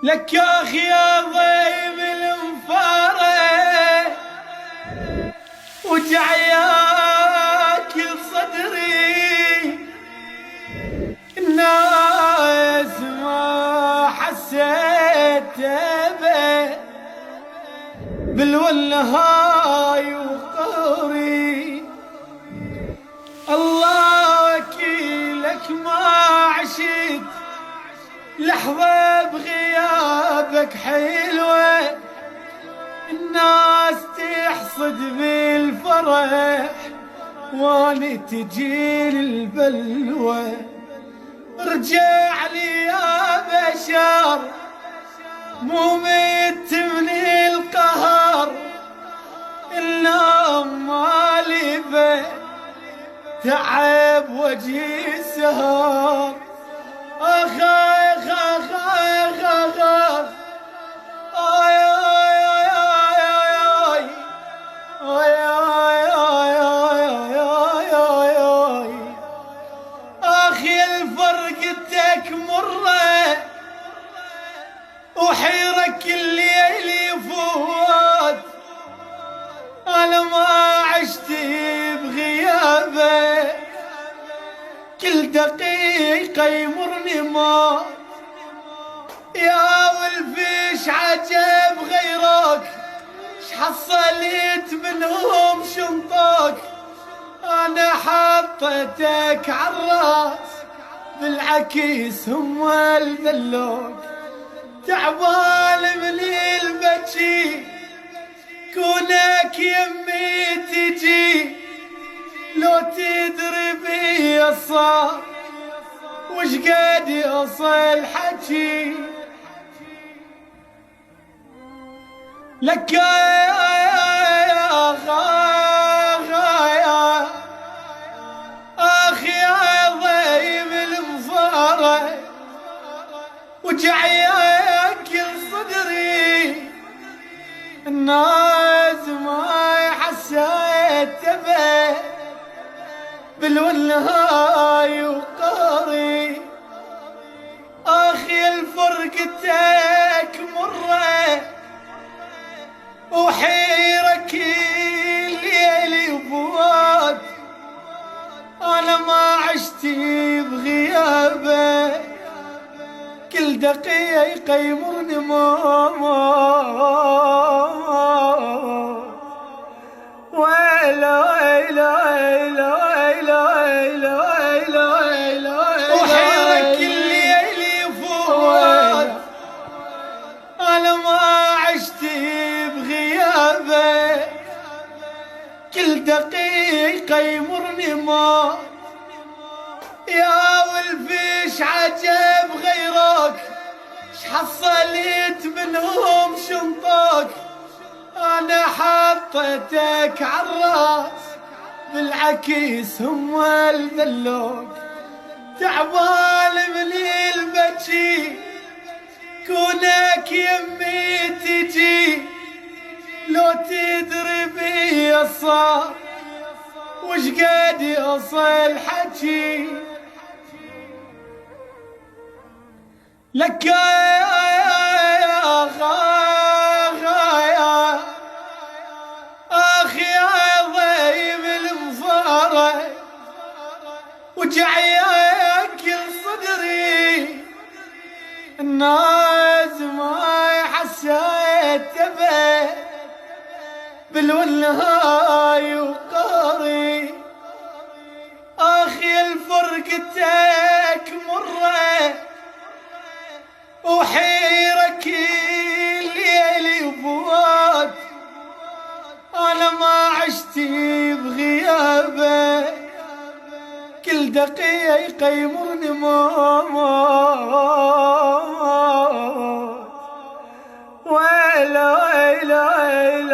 لك يا أخي يا ضيب المفارق وجعياك صدري، الناس ما حسيت به بالولهاي وقهري. الله وكيلك ما عشت لحظة بغيابك حلوة، الناس تحصد بالفرح واني تجيل البلوى. رجع لي يا بشر مو مت من القهر، النوم مالي به تعب وجهي سهر. آخ آخ آخ آخ آخ آخ آي آي آي آي آي آي آي آي آي. آخي الفرقتك مرة وحيرك الليل يفوت، أنا ما عشت بغيابك كل دقيقة يمرني موت. يا والفيش عجب غيرك شحصلت منهم شنطوك، أنا حطيتك عالراس بالعكيس هم الذلوك. تعبان من البكي كونك يمي تجي، لو تدري بي صار وش قد يوصل حكي. لك اخي يا ضيب المفارق وجعياك صدري، الناس ما حسيت به بالولهاي وقهري. اخي الفرقتك مرة وحيرك الليل يفوت، انا ما عشت بغيابك كل دقيقة يمرني موت. ويلا ويلا ويلا ويلا ويلا ويلا ويلا وحيرك الليل يفوت، أنا ما عشت بغيابك كل دقيقة يمرني موت. يا والفيش عجب غيرك شحصلت منهم شنطوك، أنا حطيتك عالراس بالعكيس هم الذلوك. تعبان من البكي كونك يمي تجي، لو تدري بي صار وش قد يوصل حكي. لك اخي يا ضيب المفارق وجعياك صدري، الناس ما حسيت به بالولهاي وقهري. اخي الفرقتك مرة وحيرك الليل يفوت، أنا ما عشت بغيابك كل دقيقة يمرني موت. ويلا ويلا ويلا